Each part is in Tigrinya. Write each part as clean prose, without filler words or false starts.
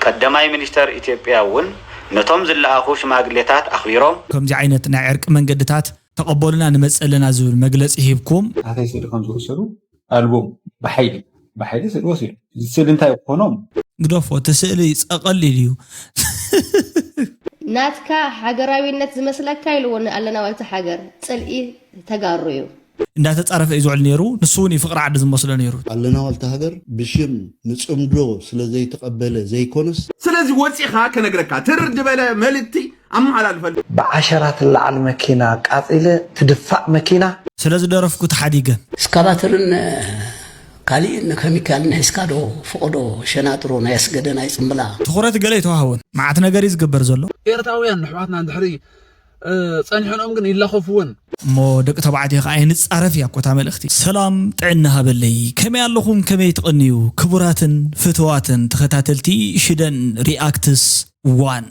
قدماي منستر إثيوبيا ون نتوم زلأخو شماغليتات أخبيرهم كم زي عينة نعرق من قدتات تقبلنا نمسألنا زول مجلس إهبكم هذا يصير كم زول سلو ألبوم بحيلي سلو وسيل سيل انت يقونهم قدوفو تسألي أقل ليو ناتكا حجراوي نت مسلك كايلون ألنا والت حجر تسألي تجاريو إنها تتعرف إيزوع نيرو نسوني فقرة عدد المصل نيرو ألنا والت حجر بشم نتصمدو سلا زي تقبله زي كونس سلازي وصيخا كنغركا ترد بلا ملتي أم على الفل بعشرات اللعن مكينة قاطلة تدفع مكينة سلازي دارفكو تحديقا سكالاترن كالي كيميكال نحسكادو فقدو شناطرو نايسغدنا يصمبلا تخورات قالي توهون معتنا غريز قبر زلو إيرتاويان حواتنا ندحري صانحونهم كن يلاخفون مو دق تبعتي عين تصرف يا كوتا ملختي سلام طعنها بلي كما ياللخم كما يتقنيو كبراتن فتواتن تخاتلتي شدن رياكتس وان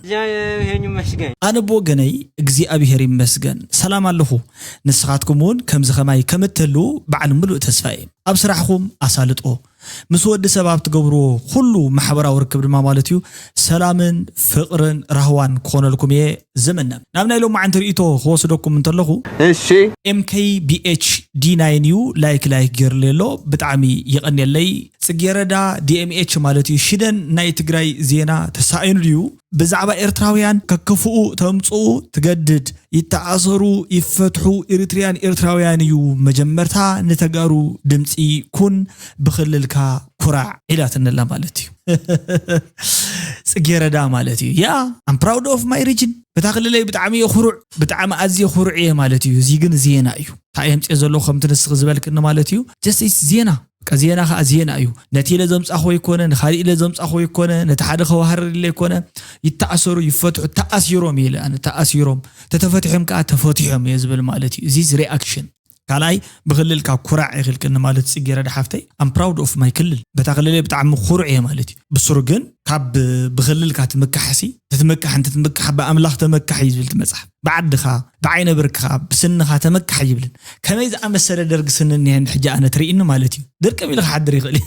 أنا بوجني أجزي أبيهري مسجن سلام عليكم نسخاتكمون كم زخماي كم تلو بعد ملء تسفاي أبصرحكم أصالته مسود سبب تجبروا كله محبرة وركب الممالتيو سلامن فقرن رهوان كون لكم يه زمننا نعمل لهم عن طريقته خوصدكم من طلقوا الشيء MKBHD9U لايك جيرليلو بتعمي يغني لي سجيردا DMH مالتي شدن نايت جراي زينا تساين ريو بزعبة إرتراويان ككفؤ تمصو تجدد يتعاصروا يفتحوا إرتراويان يو مجمرتها نتجارو دمتي كن بخللك كراع إلى تنلا مالتي سجيردا مالتي يا I'm proud of my region بتاخل لي بتعمي خروع بتعمى أزي خروعية مالتي زيجن زينا أيو تايم تزلو خمتنس غزبالك إنه مالتيو just is زينا كزينا خازينا أيو نتيجة زمس أخوي يكونه نخالي إلى زمس أخوي يكونه نتحدى خوهر اللي يكونه يتأثروا يفتحوا تأثيرهم يلا أنا تأثيرهم تتفتحهم كتفتحهم يزبل مالتي زيز reaction كلاي بغلل ككراع يخل كنا مالت سجيرة حفتي I'm proud of my كلل بتغلل بتعم خروعية مالتي بسرقن كاب بغلل كتمكحسي تتمكح أنت تتمكح بأملاخ تمكح يزبل تمسح بعد خا بعين بركها بسن خا تمكح يبلن كم إذا أمس سر درج سن إني عند حاجة أنا تري إنه مالتي درك بيلخ حد ريغلي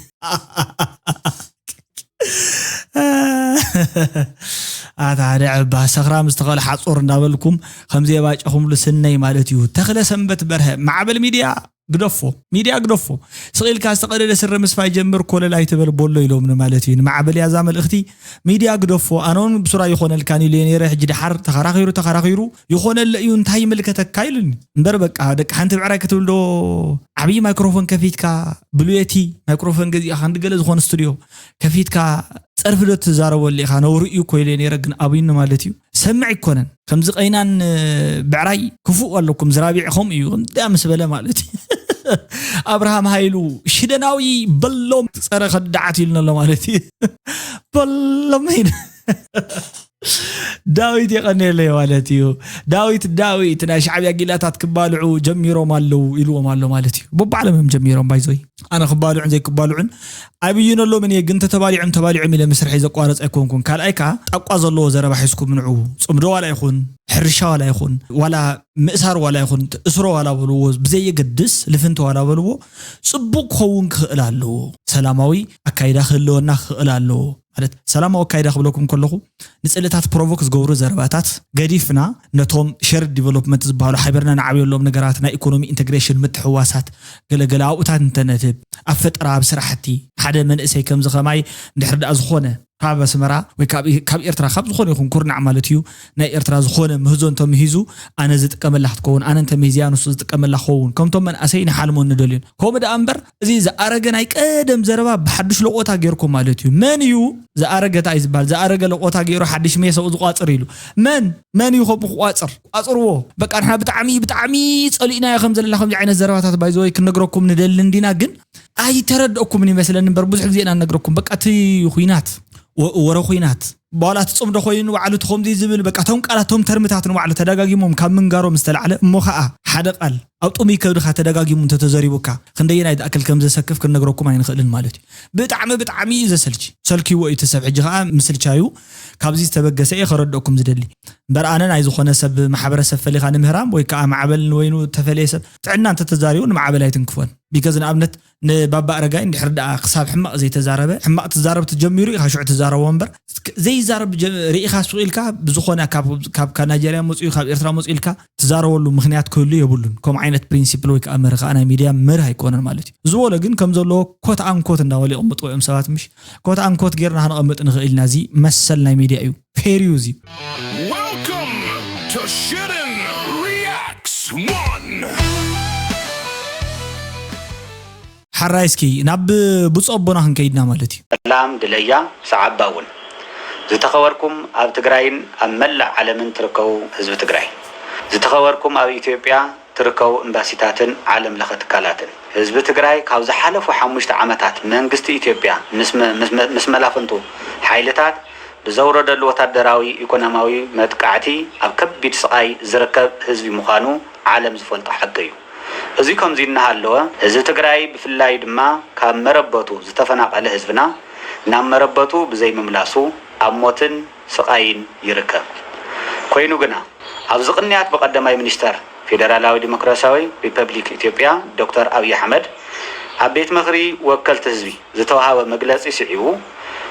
هذا عبا سغرام استغال حصور نابلكم خمزي باج أخم لسنة مالتيو تخلى سنبت برها مع بالميديا ميديا قدفو سغيل كاستقرر سر مسفاي جمر كل لا يتبل بولو يلومن مالتين مع بلي زامل اختي ميديا قدفو انون بسرعه يخون الكاني لينيره حجد حر تخراخيرو يخون الليون تاي ملكتك كايلن ندر بقى دك حنت بعراي كتبلو عبي مايكروفون كفيتكا بلويتي مايكروفون غزي خاند غل زخون استوديو كفيتكا صرفدو تزارو اللي خانو ريو كويلين يرغن ابين مالتيو سمع يكونن كم زقينان بعراي كفو لكم زرابيعكم ايو دامس بلا مالتي أبراهام هايلو شدناوي بلوم صار خدعتي لنا مالتي بلوم هنا داويت يقني لي والتيو داويت انا شعبي قيلاتات كبالعو جميرو مالو يلو مالو مالتي بوب علمهم جميرو بايزوي انا خبالعن زي كبالعن ابيون لو من يغنت تبالعن الى مسرح اذا قارص ايكونكم قال ايكا اقازلو زربا حيسكم منعو صمدو ولا يخون حرشا ولا يخون ولا مأسار ولا يخون اسرو ولا بلو بزي يقدس لفنت ولا بلو صبوق خون خلالو سلاماوي اكايدا خلونا خلالو ማለት ሰላም ወካይዳ خبلكم كلكم نسالታት ፕሮቮክስ ገብሩ ዘርባታት ገዲፍና ነቶም ሼር ዲቨሎፕመንት ዝበሃሉ ሓበርና ንዓብየሎም ነገራት ናይ ኢኮኖሚ ኢንተግሬሽን ምትሕዋሳት ገለገላ አውታት እንተነትብ አፈጥራ ብስራሕቲ ሓደ መንእሰይ ከም ዝኸማይ እንድሕር ዳ ዝኾነ ካብ ስመራ ወይ ካብ ኤርትራ ካብ ዝኾነ ይኹን ኩርናዕ ማለት እዩ ናይ ኤርትራ ዝኾነ ምህዞ እንቶም ሂዙ ኣነ ዝጥቀመላህ ትከውን ኣነ እንተ ሜዚያኖስ ዝጥቀመላህ ኸውን ከምቶም መንእሰይ ንሓልሞን ንደልዩን ከምኡ ዳ እምበር እዚ ዝኣረገ ናይ ቀደም ዘረባ ብሓድሽ ለቆታ ገይርኩም ማለት እዩ መን እዩ ዝኣረገታ ይዝባል ዝኣረገ ለቆታ ገይሩ ሓድሽ ሜሰው ዝቋፅር ኢሉ መን እዩ ከም ቋፅርዎ በቃ ንሓ ብጣዕሚ ጸሊእና ከም ዘለላ ከም ዓይነት ዘረባታት ባይዘይ ክንነግረኩም ንደል እንዲና ግን ኣይተረድእኩም ይመስለን እምበር ብዙሕ ግዜ ኢና ነግረኩም በቃ እቲ ኩናት ወረኹይናት ባላት ጾምዶ ኮይኑ ባዕሉ ተኸምዚ ዝብል በቃ ቶም ቃላቶም ተርምታት ነው ባዕሉ ተደጋጊሞም ካብ ምንጋሮም ዝተላዕለ እሞ ከዓ حدا قال أو طمي كبرخ تدقاقي من تتزريبوكا خندينا إذا أكل كم زسكف كنا نقرأكم عين خلين مالتي بتعمي إذا سلكي ويتسبع جها مثل شايو كابزي تبقى سئ خردكم زدلي برأنا عايز خنا سب محبر سفلي خان مهرام ويكا معبل وينو تفليس تعنا أنت تزاريون معبل هاي تنكفون بيكزن أبنت نبابا رجع إن حرد أقصاب حماق زي تزاربه حماق تزارب تجميري خشوع تزارب وانبر زي زارب رئي خاص إلكا بزخنا كاب كناجريا مسؤول كاب إرترا مسؤول إلكا تزارب ولو مخنيات كله يبولون كم عينة برينسيبل ويك أمريكا أنا ميديا مر هيكون المالتي زولا جن كم زلوا كوت عن كوت النوالي أمت ويم سوات مش كوت عن كوت غيرنا هنقمت نغيل نازي مثلنا ميديا أيو فيريوزي. Welcome to Shitten Reacts 1. حرايسكي ناب بصوبنا هنكيدنا مالتي سلام دليا سعباون زتخوركم اب تግራይን اب ملع ዓለምን ትርከው ህዝብ ትግራይ زتخوركم اب ኢትዮጵያ ትርከው ኤምባሲታትን ዓለም ለኸ ትካላትን ህዝብ ትግራይ ካብ ዝሓለፉ 5 ዓመታት መንግስቲ ኢትዮጵያ ምስ መላፍንቱ ሓይልታት ብዘውረደሉ ወታደራዊ ኢኮኖሚያዊ መጥቃዕቲ ኣብ ከቢድ ስቃይ ዝርከብ ህዝቢ ምዃኑ ዓለም ዝፈልጦ ሓቂ እዩ እዚ ከምዚ እናሃለወ ህዝቢ ትግራይ ብፍላይ ድማ ካብ መረበቱ ዝተፈናቀለ ህዝብና ናብ መረበቱ ብዘይ መምላሱ ኣብ ሞትን ስቃይን ይርከብ ኮይኑ ግና ኣብ ዝቅንያት በቀዳማይ ሚኒስተር ፌደራላዊ ዲሞክራሲያዊ ሪፐብሊክ ኢትዮጵያ ዶክተር አብይ አህመድ ኣብ ቤት ምክሪ ወከልቲ ህዝቢ ዝተዋሃበ መግለጺ ስዒቡ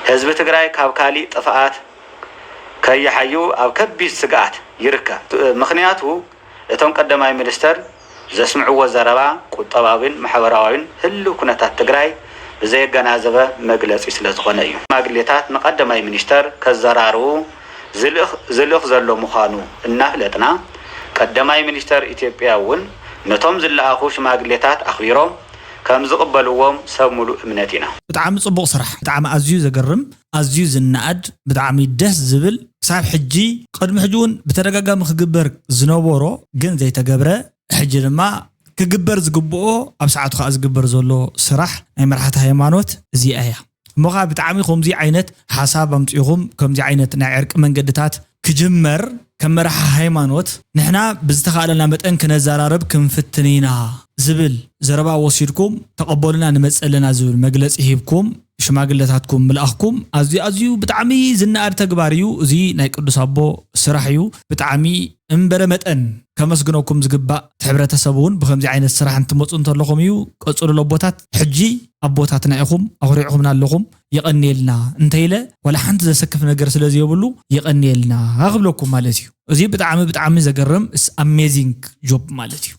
ህዝቢ ትግራይ ካብ ካሊ ጥፋኣት ከይሓዩ ኣብ ከቢድ ስጋኣት ይርከብ ምክንያቱ እቶም ቀዳማይ ሚኒስተር ዘስምዕዎ ዘረባ ቁጠባዊን ማሕበራዊን ህሉ ኩነታት ትግራይ ብዘይገናዘበ መግለጺ ስለ ዝኾነ እዩ ማግሌታት ንቀዳማይ ሚኒስተር ከዘራርቡ ዝልኽ ዘሎ ምዃኑ እናፍለጥና ቀዳማይ ሚኒስተር ኢትዮጵያ እውን ነቶም ዝለኣኹ ሽማግሌታት ኣኽቢሮም ከም ዝቕበልዎም ሰብ ሙሉእ እምነት ኢና ብጣዕሚ ጽቡቕ ስራሕ ብጣዕሚ ኣዝዩ ዘገርም ኣዝዩ ዝናኣድ ብጣዕሚ ደስ ዝብል ክሳብ ሕጂ ቅድሚ ሕጂ እውን ብተደጋጋሚ ክግበር ዝነበሮ ግን ዘይተገብረ ሕጂ ድማ ክግበር ዝግብኦ ኣብ ሰዓቱ ከዓ ዝግበር ዘሎ ስራሕ ናይ መራሕቲ ሃይማኖት እዚኣ እያ እሞኻ ብጣዕሚ ከምዚ ዓይነት ሓሳብ ኣምፂኹም ከምዚ ዓይነት ናይ ዕርቂ መንገድታት ክጅመር ከም መራሒ ሃይማኖት ንሕና ብዝተኻእለና መጠን ክነዘራረብ ክንፍትኒና ዝብል ዘረባ ወሲድኩም ተቐበሉና ንመፀለና ዝብል መግለፂ ሂብኩም ሽማግለታትኩም ምልኣኽኩም ኣዝዩ ብጣዕሚ ዝናኣድ ተግባር እዩ እዚ ናይ ቅዱስ ኣቦ ስራሕ እዩ ብጣዕሚ እምበረ መጠን ከመስግነኩም ዝግባእ ሕብረተሰብ እውን ብከምዚ ዓይነት ስራሕ እንትመፁ እንተለኹም እዩ ቀፅሉ ኣቦታት ሕጂ ኣቦታትና ኢኹም ኣኽሪዕኹምና ኣለኹም ይቐኒየልና እንተኢለ ወላ ሓንቲ ዘሰክፍ ነገር ስለዘይብሉ ይቐኒየልና ኣኽብለኩም ማለት እዩ እዚ ብጣዕሚ ዘገርም ኣሜዚንግ ጆብ ማለት እዩ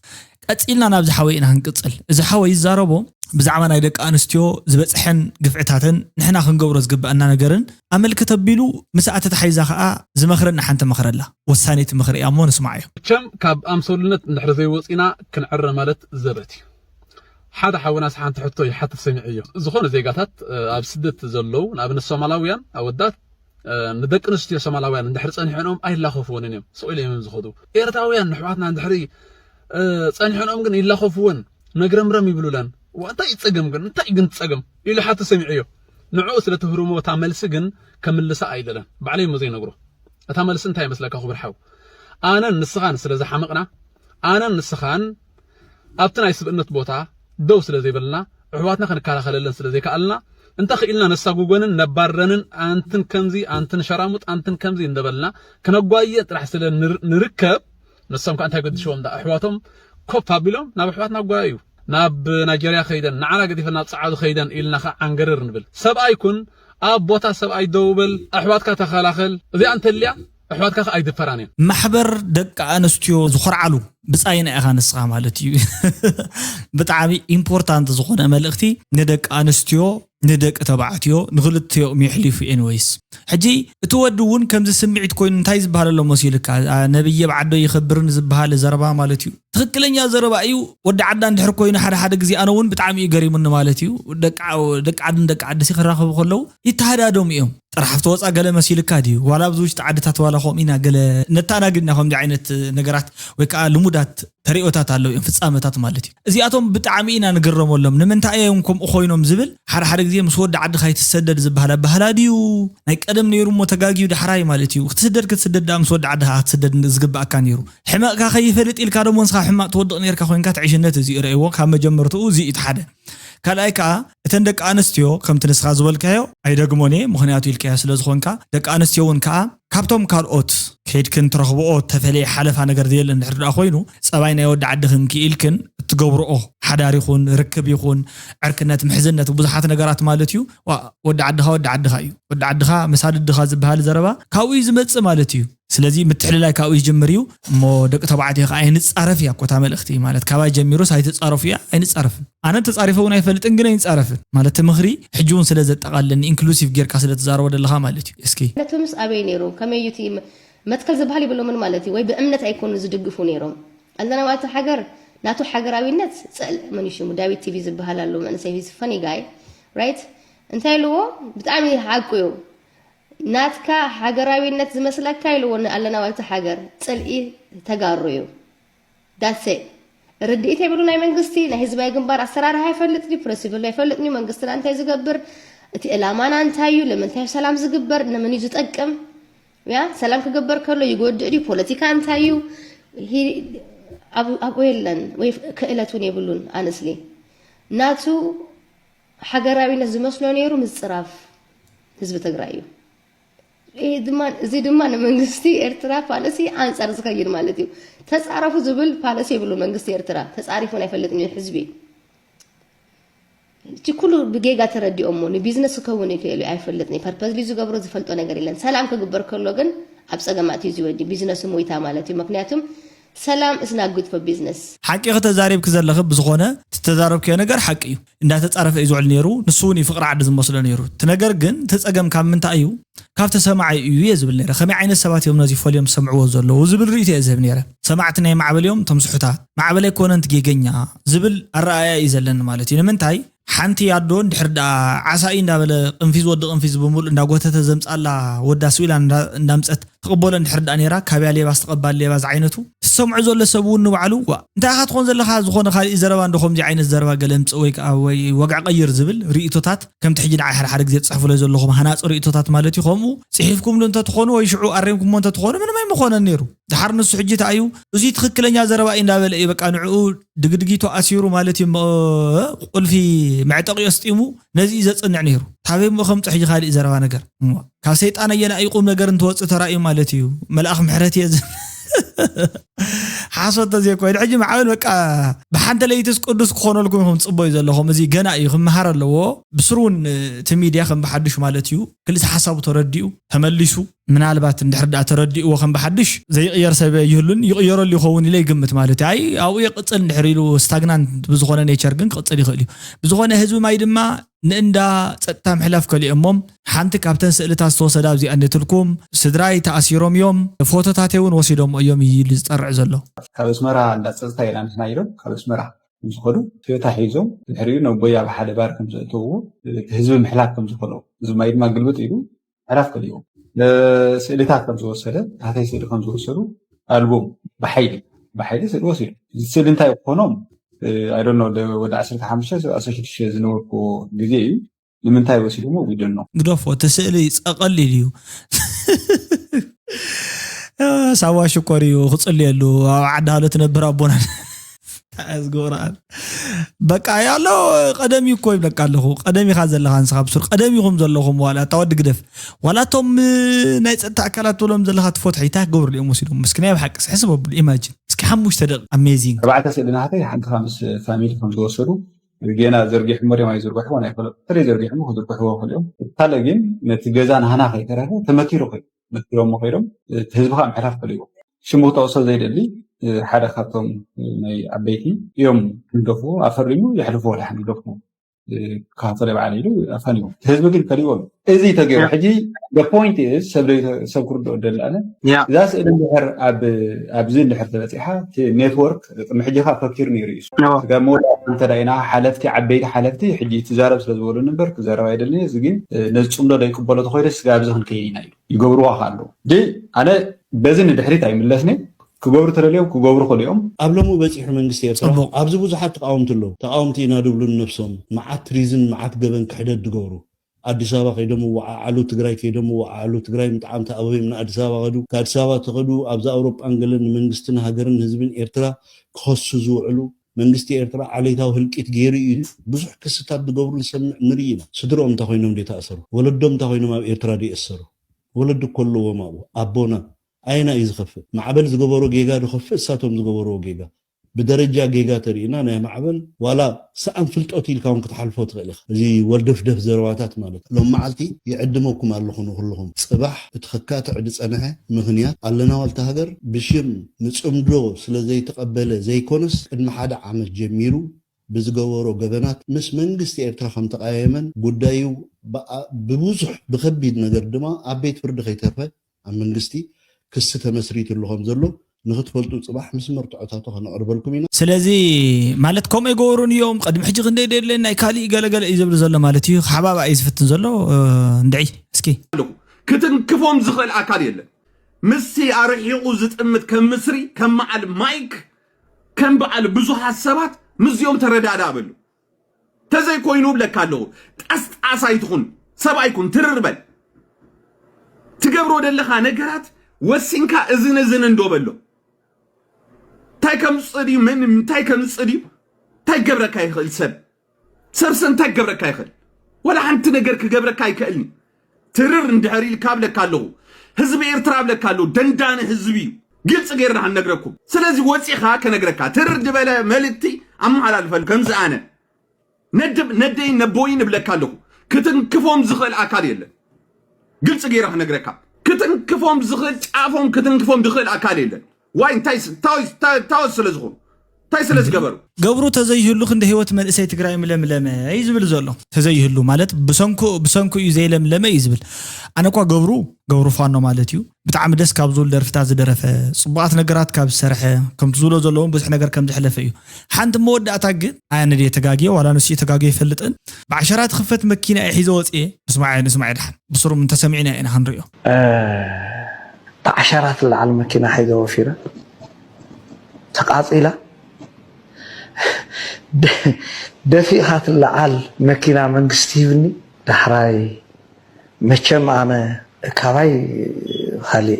ቀፂልና ናብ ዝሓወይና ክንቅፅል እዚ ሓወይ ይዛረቦ ብዛዕባ ናይ ደቂ ኣንስትዮ ዝበፅሐን ግፍዕታትን ንሕና ክንገብሮ ዝግባአና ነገርን ኣመልክተ ኣቢሉ ምስኣተ ተሓይዛ ከዓ ዝመኽረና ሓንቲ መኽረላ ወሳኒት ምኽሪ እያ እሞ ንስማዕ እዩ ከም ካብ ኣምሶልነት እንድሕር ዘይወፂና ክንዕረ ማለት ዘበት እዩ ሓደ ሓወናስ ሓንቲ ሕቶ ይሓትት ሰሚዕ እዩ ዝኾነ ዜጋታት ኣብ ስደት ዘለው ንኣብነት ሶማላውያን ኣወዳት ንደቂ ኣንስትዮ ሶማላውያን እንድሕር ፀኒሖም ኣይላኸፉዎን እዮም ስኡል እዮም ዝኸዱ ኤርትራውያን ንሕዋትና እንድሕር ፀኒሖም ግን ይላኸፉዎን ነግረምረም ይብሉለን وأنت يتصقم قن أنت يقن تصقم إلى حتى سمعيه نعوس لتهرمه وتعمل سجن كمل سعيد له بعليه مزين نقره أتعمل سنتين بس لك أخبر حاو أنا النسخان سلزة حمقنا أنا النسخان أبتنا يسب إنه تبوتها دوس لزي بلنا عواتنا خن كلا خللنا سلزي كألنا أنت خيلنا نساقوجن نبررن أنتن كمزي أنتن شرامت أنتن كمزي ندبلنا كنا قوية راح سل نركب نسام كأنت هقد شو عند أحواتهم كوب فابيلهم نبحواتنا قويو ناب نيجيريا خيدن نعنا قد فينا تصعد خيدن إلنا عنقرر نبل سبع يكون أبوتا سبع دوبل أحواتك تخلاخل ذي أنت اللي أحواتك أيد فرانين محبر دق أنستيو زخر علو بس أين أغان الصغام مالتي بتعامي إمبورتانت زخون ملختي ندق أنستيو ندق تبعتيو نغلطيو ميحلي في إنويس حجي تودون كم سمعت كوين تايز بحال الله مسيلك نبي بعده يخبرن زبحال زربا مالتيو تخكلنيا زربا أيو ود عدان دحر كوين حدا غزي أنا ون بتعامي قريب من مالتيو دق عد سي خراخ بخلو يتهدادهم يوم طرحت وصا قال مسيلك دي ولا بزوج تعدتات ولا خومينا قال نتانا قلنا خم دي عينت نغرات ويكا لمودات تريوتات አለው ፍጻመታት ማለት እዩ እዚአቶም ብጣዕሚ ኢና ንገረመሎም ንምንታይ እዮምኩም እኾይኖም ዝብል ሓደ ጊዜ ምስ ወዲ ዓድኻ ይትሰደድ ዝበሃል ባህላ ድዩ ናይ ቀደም ነይሩ ሞ ተጋጊዩ ድሕራይ ማለት እዩ ክትስደድ ምስ ወዲ ዓድኻ ክትስደድ ዝግባእካ ነይሩ ሕማቕካ ከይፈልጥ ኢልካ ደሞ ንስኻ ሕማቕ ትወድቕ ነርካ ኮይንካ ትዕሽነት እዚ ይርእይዎ ካብ መጀመርትኡ እዚ ኢትሓደ ካልኣይ ከዓ እተን ደቂ ኣንስትዮ ከምቲ ንስኻ ዝበልካዮ ኣይደግሞኔ ምክንያቱ ኢልካዮ ስለ ዝኾንካ ደቂ ኣንስትዮ እውን ከዓ ካብቶም ካልኦት ከይድክን ትረኽብኦ ተፈለየ ሓለፋ ነገር ዘየለን እንድሕር ደኣ ኮይኑ ፀባይ ናይ ወዲ ዓድኽን ክኢልክን እትገብርኦ ሓዳር ይኹን ርክብ ይኹን ዕርክነት ምሕዝነት ብዙሓት ነገራት ማለት እዩ ወዲ ዓድኻ እዩ ወዲ ዓድኻ መሳድድኻ ዝበሃል ዘረባ ካብኡ ዝመፅእ ማለት እዩ ስለዚ ምትሕልላይ ካብኡ ይጅምር እዩ እሞ ደቂ ተባዕትዮ ከዓ ኣይንፃረፍ እያ ኮታ መልእኽቲ ማለት ካባይ ጀሚሩ ሳይትፃረፉ እያ ኣይንፃረፍን ኣነ ተፃሪፈ እውን ኣይፈልጥን ግን ኣይንፃረፍን ማለት ምኽሪ ሕጂ እውን ስለ ዘጠቓለኒ ኢንክሉሲቭ ጌርካ ስለ ትዛረቦ ደለኻ ማለት እዩ እስኪ ነቶምስ ኣበይ ነይሩ ከመይ ዩቲ መትከል ዝበሃል ይብሎ ምን ማለት እዩ ወይ ብእምነት ኣይኮኑ ዝድግፉ ነይሮም ኣለና ማለት ሃገር ናቱ ሃገራዊነት ፀል መንሽሙ ዳዊት ቲቪ ዝበሃል ኣሎ መንሰይ ሂዝ ፈኒ ጋይ ራይት እንታይ ልዎ ብጣዕሚ ሓቁዩ ናትካ ሃገራዊነት ዝመስለካ ኢልዎን ኣለና ማለት ሃገር ፀልኢ ተጋሩ እዩ ዳትስ ርድኢት ይብሉ ናይ መንግስቲ ናይ ህዝባዊ ግንባር ኣሰራርሓ ይፈልጥኒ ፕሬሲደንት ይፈልጥኒ መንግስትና እንታይ ዝገብር እቲ ዕላማና እንታይ እዩ ለምንታይ ሰላም ዝግበር ነመን እዩ ዝጠቅም ያ ሰላም ክግበር ከሎ ይጎድእ ዲ ፖለቲካ እንታይ እዩ ኣብ ወይለን ወይ ክእለቱን ይብሉን ኣንስሊ ናቱ ሃገራዊነት ዝመስሎ ነይሩ ምጽራፍ ህዝብ ትግራይ እዩ እዚ ድማ መንግስቲ ኤርትራ ፓሊሲ አንጻር ዝከይድ ማለት እዩ ተጻረፉ ዝብል ፓሊሲ ይብሉ መንግስቲ ኤርትራ ተጻሪፉን አይፈልጥን ህዝቢ እቲ ኩሉ ብጌጋ ተረዲኦሞ ንቢዝነስ ከውን ይከሉ አይፈልጥን ፐርፐዝሊ ዝገብሩ ዝፈልጦ ነገር የለን ሰላም ክግበር ከሎ ግን ኣብ ጸገማት እዩ ዝወዲ ቢዝነስ ሞይታ ማለት እዩ ምክንያቱም ሰላም is not good for business حقي ከተዛሪብክ ዘለኸ ብዝኾነ ተዛረብክ ነገር حق እዩ እንዳተጻረፈ ይዝውል ነይሩ ንሱን ይፍቅር ዓድ ዝመስሎ ነይሩ ተነገር ግን ተጸገም ካብ ምንታይ እዩ ካብ ተሰማዓይ እዩ የዝብል ነይረ ከመይ ዓይነት ሰባት እዮም ነዚ ፎልዮም ሰምዕዎ ዘለው ዝብል ርእይት የዝብ ነይረ ሰማዕት ናይ ማዕበልዮም ተምስሑታ ማዕበል ኮነንት ጌገኛ ዝብል ኣረኣያ ይዘለን ማለት እዩ ንምንታይ ሓንቲ ያዶ እንድሕርዳ ዓሳኢ እንዳበለ ቅንፊዝ ወዲ ቅንፊዝ በሙሉ እንዳጎተተ ዘምጻላ ወዳ ስዊላ እንዳምጸት ተቀበለ እንድሕርዳ ነይራ ካብያ ሌባስ ተቀባል ሌባስ ዓይነቱ ሰምዑ ዘሎ ሰብውን ንባዕሉ እንታይ ካትኮን ዘለኻ ዝኾነ ካልእ ዘረባ እንደኹም ዚ ዓይነት ዘረባ ገለምጽ ወይ ወግዕ ቀይር ዝብል ርእይቶታት ከም ትሕጂ ንዓይ ሓደ ግዜ ጽሕፉለ ዘለኹም ሃናጽ ርእይቶታት ማለት እዩ ከምኡ ጽሒፍኩም ሉ እንተትኾኑ ወይ ሽዑ ኣሬምኩም እንተትኾኑ ምንም ኣይምኾነን ነይሩ ድሓር ንሱ ሕጂ ታዩ እዚ ትክክለኛ ዘረባ እንዳበለ እዩ በቃ ንዑ ድግድጊቱ ኣሲሩ ማለት እዩ ቁልፊ معتق يستيمو نزي زصنع نيرو تابيم خم صحي خالي زربا ነገር ካብ ሰይጣን የና ይቆም ነገር እንትወጽ ተራእዩ ማለት እዩ መልአኽ ምሕረት የዝ ሓሶት ዘይ ኮይድ ሕጂ ማዕበል በቃ በሓንተ ለይትስ ቅዱስ ክኾነልኩም ጽቦይ ዘለኹም እዚ ገና እዩ ክመሃር ኣለዎ ብስሩን ትሚድያ ከም በሓድሽ ማለት እዩ ክልስ ሓሳቡ ተረዲኡ ተመሊሱ ምናልባት እንድሕርዳ ተረዲኡ ወከም በሓድሽ ዘይቅየር ሰብ ይህሉን ይቅየረሉ ይኸውን ኢለ ይግምት ማለት አይ አው ይቅጽል እንድሕሪሉ ስታግናንት ብዝኾነ ኔቸር ግን ቅጽል ይኽእል እዩ ብዝኾነ ህዝብ ማይ ድማ ንእንዳ ጸጥታ ምሕላፍ ከሊእሞም ሓንቲ ካብተን ስእልታት ዝተወሰዳ ኣብዚ ኣንትልኩም ስድራይ ተኣሲሮም እዮም ፎቶታት እውን ወሲዶም እዮም ይል ዝጠርዕ ዘሎ ካብ እስመራ እንዳጸጥታ ይላንስና ኢሎም ካብ እስመራ ዝኸዱ ቶዮታ ሒዞም ድሕሪኡ ነቦያ በሓደ ባር ከም ዘእትውዎ ህዝቢ ምሕላፍ ከም ዝኸሉ እዚ ማይ ድማ ግልብጥ ኢሉ ሕላፍ ከሊእዎም ስእልታት ከም ዝወሰደ ታታይ ስእሊ ከም ዝወሰዱ ኣልቦም ብሓይሊ ስእሊ ወሲዱ ስእሊ እንታይ ኮኖም I don't know ወደ 15 ዝነበርኩ ግዜ እዩ ንምንታይ ወሲዶሞ we don't know ግዶፎ ተስእሊ ጸቀል እዩ ሳዋ ሽኮሪዮ ክጽልየሉ ዓዳለ ተነብር አቦና ኣዝጎራን በቃ ያለው ቀደም ይኮ ይብለካ ኣለኹ ቀደም ይኻ ዘለኻ እንስኻ ብሱር ቀደም ይኹም ዘለኹም ዋላ ታወድ ግደፍ ዋላቶም ናይ ጸጥታ ኣካላት ተሎም ዘለኻ ትፈትሒታ ግብር ሊኦም ወሲዶም ምስክናይ ብሓቅስ ሕስቦ ኢማጂን እስኪ 5 ደቂቃ አሜዚንግ ኣርባዕተ ስእልናተይ ሓንቲ ኻምስ ፋሚሊ ከም ዝወሰዱ ገና ዘርጊሕ ሞሪማ ይዝርግሑ ወና ይፈለ ትሪ ዘርጊሕ ሞ ዝርግሑ ወኸልዮም ታለግን ነቲ ገዛን ሃና ከይተረፈ ተመቲሩ መቲሮም ኸይዶም ህዝብኻ ምሕላፍ ከልይዎ ሽሙ ተወሰ ዘይደሊ ሓደ ካብቶም ናይ ዓበይቲ እዮም እንደፉ ኣፈሪሙ ይሕልፉ ወላ እንደፉ ካፈለ በዓል ኢሉ ኣፈኒው ህዝብ ግን ከልይዎ እዚ ተገይሩ ሕጂ the point is ሰብ ኩርዶ ደላለ ዛ ስእሊ እንድሕር ኣብዚ እንድሕር ተበፂሓ ኔትወርክ ምሕጂኻ ፈኪር ነይሩ እዩ ገሞላ እንተዳይና ሓለፍቲ ዓበይቲ ሓለፍቲ ሕጂ ትዛረብ ስለ ዝበሉ ነበር ክዛረብ አይደለኒ እዚ ግን ነዚ ጽምዶ ዘይቅበሎ ተኾይደስ ጋብዚ ክንከይና ኢሉ ይገብሩዋ ካለው ዲ ኣነ በዚ ንድሕሪት ኣይምለስኒ ክገብሩ ተደልዮም ክገብሩ ክልኦም ኣብ ሎሙ በፂሑ መንግስቲ ኤርትራ ኣብዚ ብዙሓት ተቃወምቲ ኣለዉ ተቃወምቲ ኢና ድብሉ ነፍሶም መዓት ሪዝን መዓት ገበን ክሕደት ድገብሩ አዲስ አበባ ከይደሞ ወዓሉ ትግራይ ከይደሞ ወዓሉ ትግራይ ምጣዓም ተኣበበ ምን አዲስ አበባ ገዱ ከአዲስ አበባ ተኸዱ ኣብዛ አውሮፓ አንገለን መንግስትን ሃገርን ህዝብን ኤርትራ ክኸሱ ዝውዕሉ መንግስቲ ኤርትራ ዓለይታው ህልቂት ገይሩ ብዙሕ ክስታት ዝገብሩ ንሰምዕ ንርኢ ኢና ስድሮም እንታይ ኮይኖም ተኣሰሩ ወለዶም እንታይ ኮይኖም ኣብ ኤርትራ ይእሰሩ ወለዱ ኮለዎም ኣቦና አይና እዩ ዝኸፍእ ማዕበል ዝገበሮ ጌጋ ድኸፍእ እሳቶም ዝገበሮ ጌጋ بدرجة جيجاترينا أنا معبل ولا سأم فلتوت يلكون كتحلفوا تغلق زي وردف دف زرواتات مالك لو معلتي يعدموكم علىهم كلهم صباح بتخكات عدس أنها مغنيات علنا والتهجر بشم نسأمدرو سلزي تقبله زي كونس إن حدا عمل جميرو بزجورو جبنات مش منجست إرتاحهم تقايمن قدايو بوزح بخبيد نجردما عبيت فرد خيتها عن منجستي قصة مسريت اللهم زلوا نغتفلتو صباح مسمر تعطاتو خنقربلكم هنا سلازي مالتكم يغورون يوم قدم حجي غندي دير لنا كالي غلغل يزبل زلو مالتي حبابا يزفتن زلو ندعي اسكي كتنكفهم زخل اكال يله مسي ارحيقو زطمت كم مسري كم معل مايك كم بعل بزو حسابات مزيوم تردادا بلو تزي كوينو بلكالو تقص يتخون سبا يكون ترربل تقبرو دلخا نغرات وسينكا اذن اندوبلو تاي كم صدي من تاي كم صدي تاي قبرك يخل سبسن تاي قبرك يخل ولا حنت نجر كقبرك يكلني ترر اندحري الكابلك كالو حزب إيرترا لك كالو دندان حزبي قلت غيرنا عن نجركم سلازي وصيخا كنجركا ترر دبله ملتي ام على الفل كنز انا ندي نبوين بلك كالو كتنكفهم زخل اكال يله قلت غيرنا نجركا كتنكفهم زخل عافهم كتنكفهم دخل اكال يله واين تايس سلازغو تايس سلاز قبرو تزيهلو خند هيوت من اساي تግራይ ململم يزبل زلو تزيهلو ማለት بسنكو يزي لملم يزبل انا ኳ قبرو فانو مالتيو بتعم دس ካብ ዙል ደርፍታ ዝደረፈ ጽባዓት ነገራት ካብ ዝሰርሐ ከም ትዝሎ ዘለዎም ብዙሕ ነገር ከም ዝሕለፈ እዩ ሓንቲ መወዳእታ ግን ኣነ ዲ ተጋጊየ ዋላ ነሲ ተጋጊየ ይፈልጥን بعشرات خفت መኪና ሒዞ ወጽየ اسمعي دحን بصرم ተሰሚዕና ኢና ክንሪዮ بعشرات العالم مكينة حيدة وفيرة تقاطيلة دفيقات العال مكينة من قستيبني دحراي مكيم أنا كواي خالي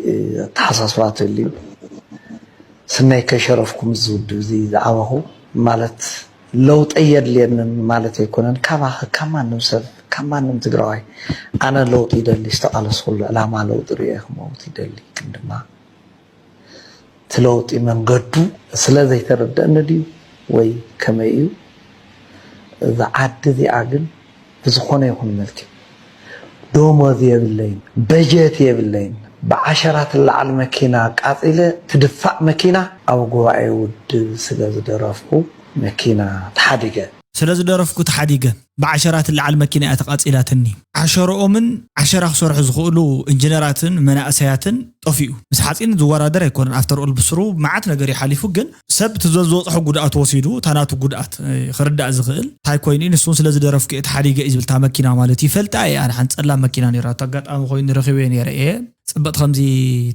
تحساسات اللي سناي كشرفكم الزود زي دعوه مالت لو تأيد لأن مالت يكونن كمان نمسف كمان نمتقرأي أنا لو تيدلي استقال صول لا ما لو تريح ما تيدلي كندما تلوت إمام قدو سلازي ترد النديو وي كما يو إذا عاد ذي عقل بزخونه يكون ملكي دوما ذي بالليل بجات بالليل بعشرات العالم مكينة قاطلة تدفع مكينة أو قواعي ود سلاز درافكو مكينة تحديقة سلاز درافكو تحديقة بعشرات العالم مكينة أتقاطلاتني 10 من 10 خسرح زخولو انجنيراتن مناقسياتن طفيو بس حاطين زوارا در يكون افتر اول بسرو معات ነገር يحالفو ግን ሰብ ተዘዝወጽሑ ጉድኣት ወሲዱ ታናቱ ጉድኣት خردع ዝኽእል ታይ ኮይኒ ንሱን ስለ ዝደረፍኩ እትሓዲገ ይዝብልታ መኪና ማለት ይፈልጣ ኣነ ሓንጸላ መኪና ነራታ አጋጣሚ ኮይኑ ረኺበ ነይረ ጽብቕት ከምዚ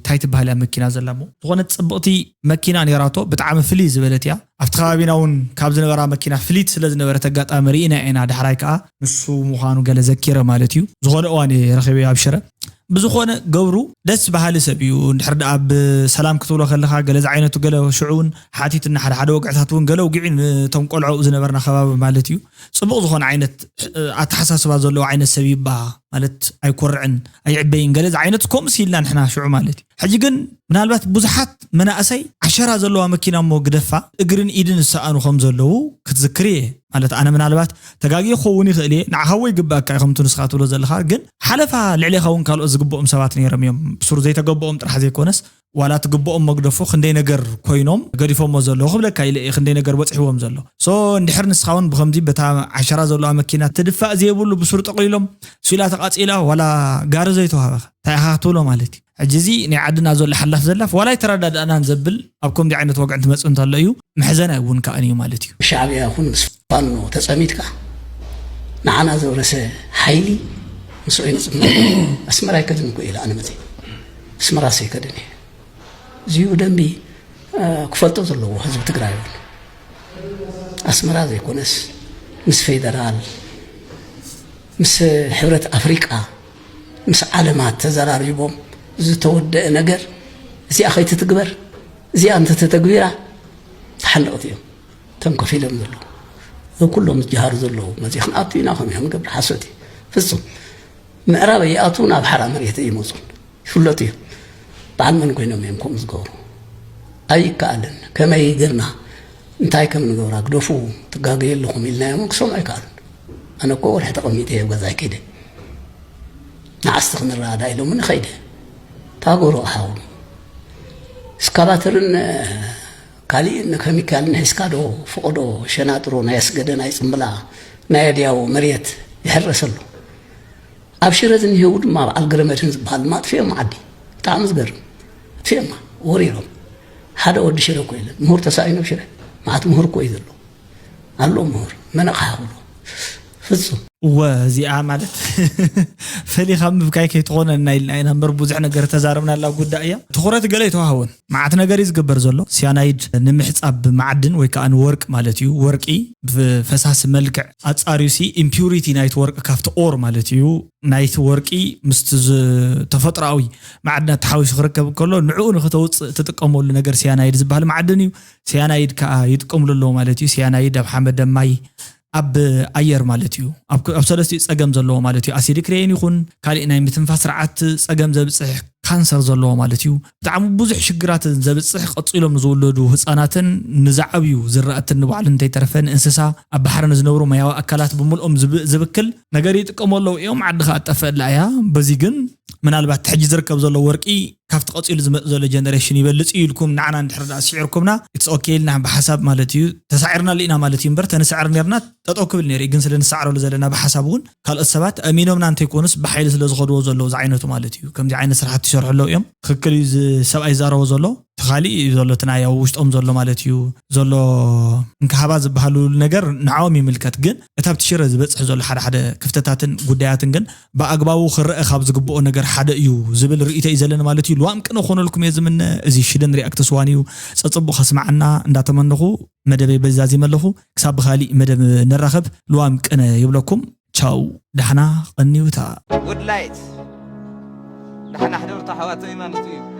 ታይ ትበሃል መኪና ዘላሞ ዝኾነ ጽብቕቲ መኪና ነራቶ ብጣዕሚ ፍሊ ዝበለት ያ ኣብቲ ከባቢናውን ካብ ዝነበራ መኪና ፍሊት ስለ ዝነበረ ተጋጣሚ ሪኢና ኢና ድሕራይ ከዓ ንሱ ምዃኑ ገለ ዘኪረ ማለት እዩ ዝኾነ እዋን ረኺበ ኣብሽረ بزخونه قبرو دس بحال سبيو نحرد أب سلام كتوله خلها جلز عينته جلو شعون حاتيتنا حد وقعتهاتون جلو قعين تنقل عوزنا برنا خباب مالتيو صبغ زخون عينت أتحسس بعضلو عين السبيب با مالت أي كرعن أي عبين جلز عينتكم سيلنا نحنا شو مالتي حجيجن من هالبات بزحات من أسي 10 زلوا مكينة موقدفة اقرن إيدن الساعة خمس زلوا كتذكريه مالت أنا من هالبات تجاجي خووني خليه نعهوي جبك خمسة نسخات ولا زلها جن حلفها اللي خون قالوا زقبوا سباتني رميهم بصور زي تجبوا ترح زي كونس ولا تجبوا مقدفو خندي نجر كوينهم قريفوا مزلوا خبلك كايل خندي نجر وتحوهم زلوا سو ندحر نسخون بخمسين بتاع 10 زلوا مكينة تدفع زي بقولوا بصور تقليلهم سيلات قاتيلة ولا جار زيتها تاهاتولو مالتي عجزي نعدنا زول حلف زلف ولا يتردد أنا نزبل أبكم دي عينة وقع أنت مسؤول تلاقيه محزنة يبون كأني مالتي الشعب يكون فانو تسميتك نعنا زورس حيلي مسؤولين أسمر يكذبون إلى أنا متى أسمر سيكذبني زيو دمبي ክፈልጦ ዘለዎ ህዝቢ ትግራይ ኣስመራ ዘይኮነስ ምስ ፌደራል ምስ ሕብረት ኣፍሪቃ ምስ ዓለማት ተዘራሪቦም ዝተወደአ ነገር እዚኣ ከይትትግበር እዚኣ እንተተተግቢራ ተሓለቕት እዮም ተም ከፍ ኢሎም ዘለዉ ኩሎም ዝጀሃሩ ዘለዉ መዚያ ክንኣቱ ኢና ከም እዮም ገብሪ ሓሶት እዩ ፍጹም ምዕራብ ይኣቱ ናብ ሓራ መሬት ይመፁን ይፍለጡ እዮም በዓል መን ኮይኖም እዮም ከምኡ ዝገብሩ ኣይከኣልን ከመይ ጌርና እንታይ ከም ንገብራ ግደፉ ትጋገየለኹም ኢልናዮም ክሰምዑ ኣይከኣሉን ኣነ እኮ ወርሒ ተቐሚጠ እየ ገዛይ ከይደ ንዓስቲ ክንረኣዳ ኢሎም ንኸይደ ታገሩ ኣሓው እስካባተርን ካሊእ ኬሚካል ንሒዝካ ዶ ፍቕዶ ሸናጥሮ ናይ ኣስገደ ናይ ፅምብላ ናይ ኣድያው መሬት ይሕረሰሉ ኣብ ሽረ ዝኒሄው ድማ በዓል ገረመድህን ዝበሃል ድማ ጥፊኦም ዓዲ ብጣዕሚ ዝገርም ጥፊኦማ ወሪሮም ሓደ ወዲ ሽረ እኮ የለን ምሁር ተሳኢኖም ሽረ ማዓት ምሁር እኮ እዩ ዘሎ ኣሎ ምሁር መነቕሓብሎ ፍጹም ወዚኣ ማለት ፈሊኻ ምብካይ ከይትኾነና ኢልና ኢና እምበር ብዙሕ ነገር ተዛረብና ኣላ ጉዳይ እያ ትኹረት ገለ ይተዋሃውን መዓት ነገር እዩ ዝግበር ዘሎ ሲያናይድ ንምሕፃብ ማዕድን ወይ ከዓ ንወርቂ ማለት እዩ ወርቂ ብፈሳሲ መልክዕ ኣፃርዩሲ ኢምፒሪቲ ናይቲ ወርቂ ካብቲ ኦር ማለት እዩ ናይቲ ወርቂ ምስቲ ተፈጥራዊ ማዕድናት ተሓዊሱ ክርከብ ከሎ ንዕኡ ንኽተውፅእ ትጥቀመሉ ነገር ሲያናይድ ዝበሃል ማዕድን እዩ ሲያናይድ ከዓ ይጥቀምሉ ኣለዎ ማለት እዩ ሲያናይድ ኣብ ሓመደ ማይ ኣብ ኣየር ማለት እዩ ኣብ ሰለስተ ፀገም ዘለዎ ማለት እዩ ኣሲዲክ ሬን ይኹን ካሊእ ናይ ምትንፋስ ስርዓት ፀገም ዘብፅሕ ካንሰር ዘለዎ ማለት እዩ ብጣዕሚ ብዙሕ ሽግራት ዘብፅሕ ቀፂሎም ንዝወለዱ ህፃናትን ንዝዓብዩ ዝራእቲ ንባዕሉ እንተይተረፈን እንስሳ ኣብ ባሕሪ ንዝነብሩ ማያዊ ኣካላት ብምልኦም ዝብክል ነገር ይጥቀመሉ እዮም ዓድኻ ኣጠፈአላ እያ በዚ ግን ምናልባት ሕጂ ዝርከብ ዘሎ ወርቂ ካብቲ ቀፂሉ ዝመፅ ዘሎ ጀነሬሽን ይበልፅ ኢልኩም ንዓና እንድሕር ኣስዒርኩምና ኢትስ ኦኬ ኢልና ብሓሳብ ማለት እዩ ተሳዒርና ሊኢና ማለት እዩ እምበር ተንስዓር ነርና ጠጠው ክብል ነይሩ ግን ስለ ንስዓረሉ ዘለና ብሓሳብ እውን ካልኦት ሰባት ኣሚኖምና እንተይኮኑስ ብሓይሊ ስለ ዝኸድዎ ዘለዉ ዝዓይነቱ ማለት እዩ ከምዚ ዓይነት ስራሕቲ ይሰርሑ እዮም ትክክል እዩ ሰብኣይ ዝዛረቦ ዘሎ ተኻሊእ እዩ ዘሎ ትናይ ኣብ ውሽጦም ዘሎ ማለት እዩ ዘሎ እንካሃባ ዝበሃሉ ነገር ንዓዎም ይምልከት ግን እታ ኣብቲ ሽረ ዝበፅሕ ዘሎ ሓደ ሓደ ክፍተታትን ጉዳያትን ግን ብኣግባቡ ክረአ ካብ ዝግብኦ ነገር ሓደ እዩ ዝብል ርእይተ እዩ ዘለና ማለት እዩ ልዋም ቅነ ኮነልኩም እየ ዝምነ እዚ ሽደን ሪኣክት ስዋን እዩ ፀፅቡቕ ከስማዓና እንዳተመንኹ መደበይ በዛዚ መለኹ ክሳብ ብኻሊእ መደብ ንራኸብ ልዋም ቅነ ይብለኩም ቻው ደሕና ቀኒውታ ውድላይት ደሕና ሕደርታ ሓዋተይ ማለት እዩ